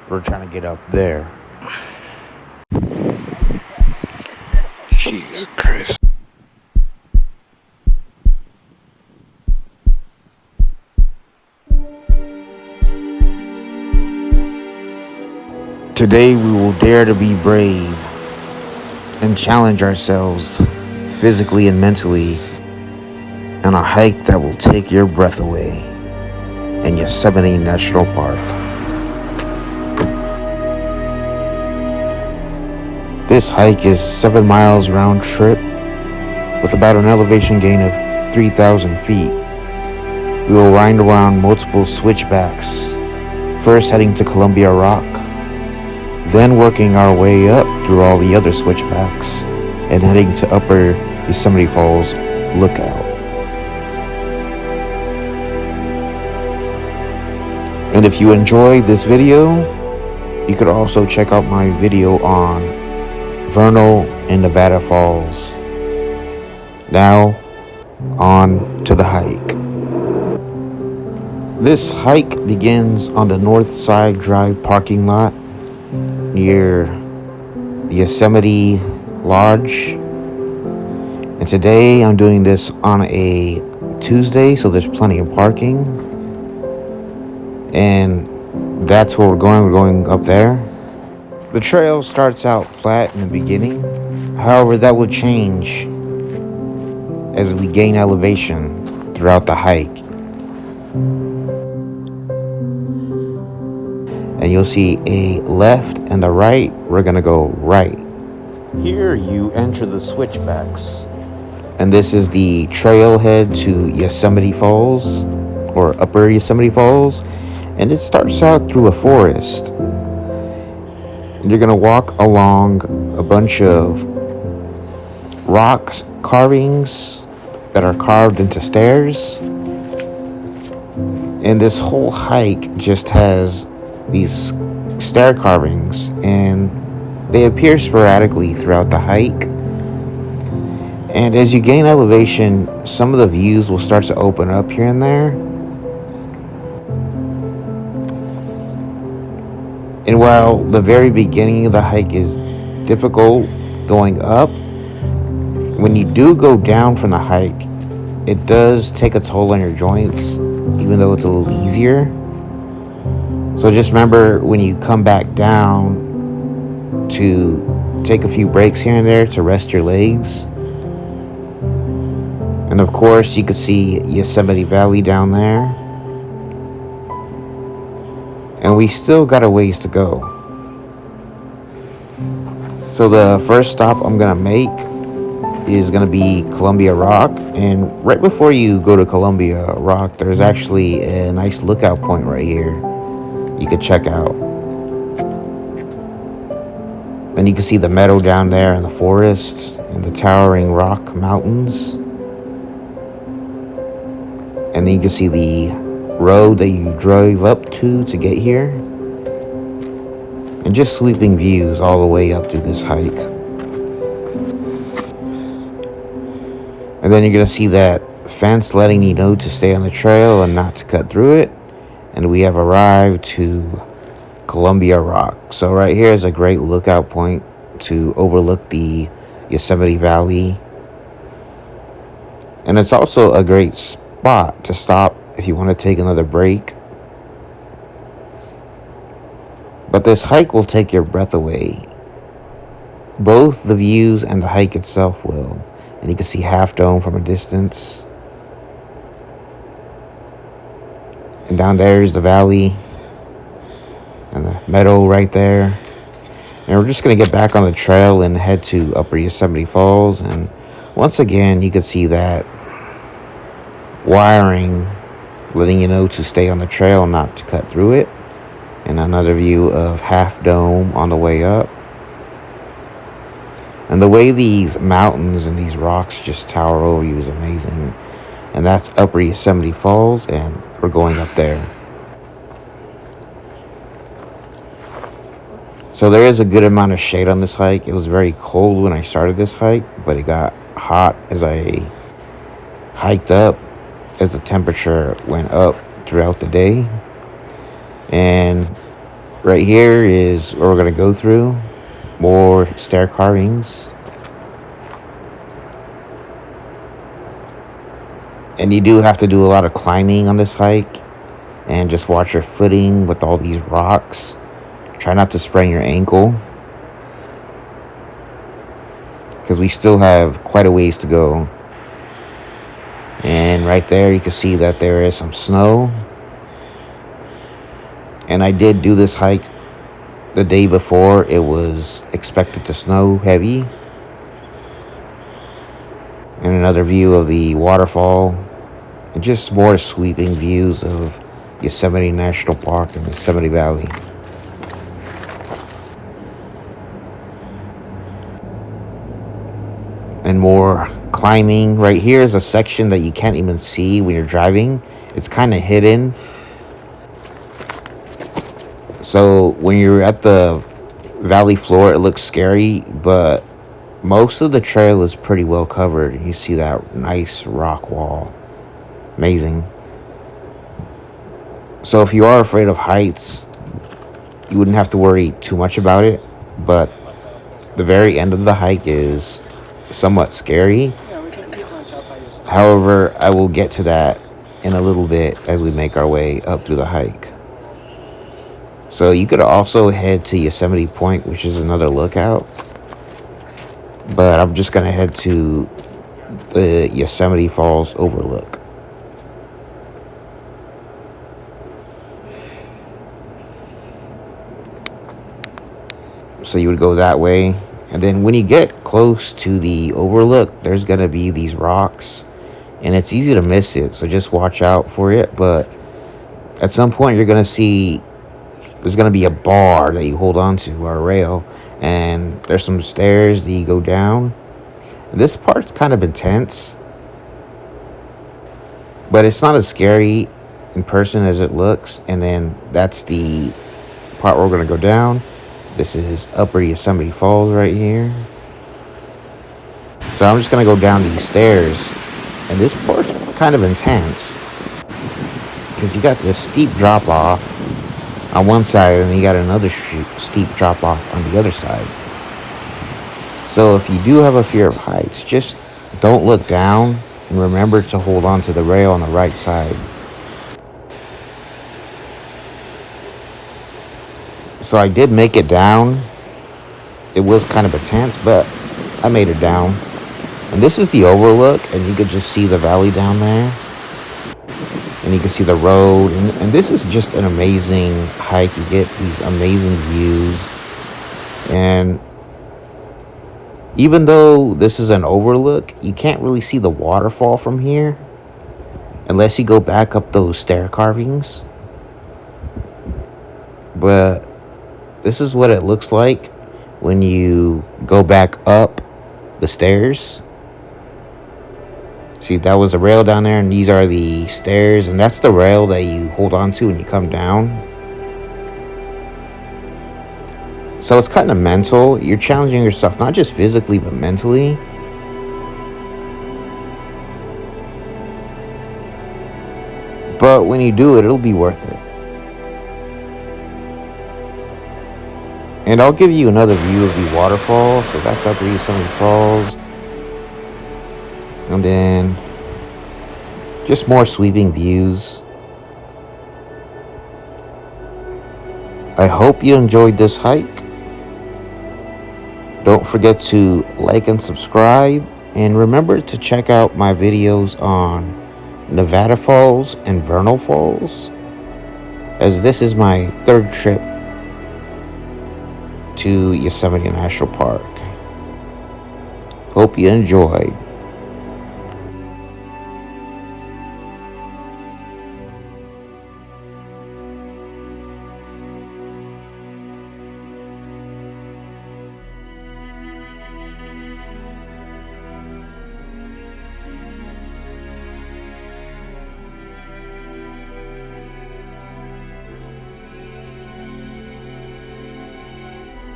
We're trying to get up there. Jesus Christ. Today we will dare to be brave and challenge ourselves physically and mentally on a hike that will take your breath away in Yosemite National Park. This hike is 7 miles round trip with about an elevation gain of 3,000 feet. We will wind around multiple switchbacks, first heading to Columbia Rock, then working our way up through all the other switchbacks and heading to Upper Yosemite Falls Lookout. And if you enjoyed this video, you could also check out my video on Vernal and Nevada Falls. Now, on to the hike. This hike begins on the North Side Drive parking lot near the Yosemite Lodge. And today I'm doing this on a Tuesday, so there's plenty of parking. And that's where we're going. We're going up there. The trail starts out flat in the beginning. However, that will change as we gain elevation throughout the hike. And you'll see a left and a right. We're gonna go right. Here you enter the switchbacks. And this is the trailhead to Yosemite Falls, or Upper Yosemite Falls. And it starts out through a forest. And you're gonna walk along a bunch of rock carvings that are carved into stairs. And this whole hike just has these stair carvings, and they appear sporadically throughout the hike. And as you gain elevation, some of the views will start to open up here and there. And while the very beginning of the hike is difficult going up, when you do go down from the hike, it does take a toll on your joints, even though it's a little easier. So just remember when you come back down to take a few breaks here and there to rest your legs. And of course you can see Yosemite Valley down there. And we still got a ways to go. So the first stop I'm gonna make is gonna be Columbia Rock. And right before you go to Columbia Rock, there's actually a nice lookout point right here you could check out. And you can see the meadow down there in the forest and the towering rock mountains. And then you can see the road that you drove up to get here. And just sweeping views all the way up through this hike. And then you're going to see that fence letting you know to stay on the trail and not to cut through it. And we have arrived to Columbia Rock. So right here is a great lookout point to overlook the Yosemite Valley. And it's also a great spot to stop if you want to take another break. But this hike will take your breath away. Both the views and the hike itself will. And you can see Half Dome from a distance. And down there is the valley and the meadow right there. And we're just going to get back on the trail and head to Upper Yosemite Falls. And once again, you can see that wiring letting you know to stay on the trail, not to cut through it. And another view of Half Dome on the way up. And the way these mountains and these rocks just tower over you is amazing. And that's Upper Yosemite Falls, and we're going up there. So there is a good amount of shade on this hike. It was very cold when I started this hike, but it got hot as I hiked up, as the temperature went up throughout the day. And Right here is where we're going to go through. More stair carvings. And you do have to do a lot of climbing on this hike. And just watch your footing with all these rocks. Try not to sprain your ankle, because we still have quite a ways to go. And right there you can see that there is some snow. And I did do this hike the day before it was expected to snow heavy. And another view of the waterfall, and just more sweeping views of Yosemite National Park and Yosemite Valley. And more climbing. Right here is a section that you can't even see when you're driving. It's kind of hidden. So when you're at the valley floor, it looks scary, but most of the trail is pretty well covered. You see that nice rock wall. Amazing. So if you are afraid of heights, you wouldn't have to worry too much about it. But the very end of the hike is somewhat scary. However, I will get to that in a little bit as we make our way up through the hike. So you could also head to Yosemite Point, which is another lookout. But I'm just going to head to the Yosemite Falls overlook. So you would go that way. And then when you get close to the overlook, there's going to be these rocks. And it's easy to miss it, so just watch out for it. But at some point you're going to see there's going to be a bar that you hold on to, or a rail. And there's some stairs that you go down. And this part's kind of intense, but it's not as scary in person as it looks. And then that's the part where we're going to go down. This is Upper Yosemite Falls right here. So I'm just going to go down these stairs. And this part's kind of intense, because you got this steep drop off on one side, and you got another steep drop off on the other side. So if you do have a fear of heights, just don't look down, and remember to hold on to the rail on the right side. So I did make it down. It was kind of intense, but I made it down. And this is the overlook, and you could just see the valley down there. And you can see the road. And this is just an amazing hike. You get these amazing views. And even though this is an overlook, you can't really see the waterfall from here unless you go back up those stair carvings. But this is what it looks like when you go back up the stairs. See, that was the rail down there, and these are the stairs, and that's the rail that you hold on to when you come down. So it's kind of mental. You're challenging yourself, not just physically, but mentally. But when you do it, it'll be worth it. And I'll give you another view of the waterfall. So that's Upper Yosemite Falls. And then just more sweeping views. I hope you enjoyed this hike. Don't forget to like and subscribe. And remember to check out my videos on Nevada Falls and Vernal Falls, as this is my third trip to Yosemite National Park. Hope you enjoyed.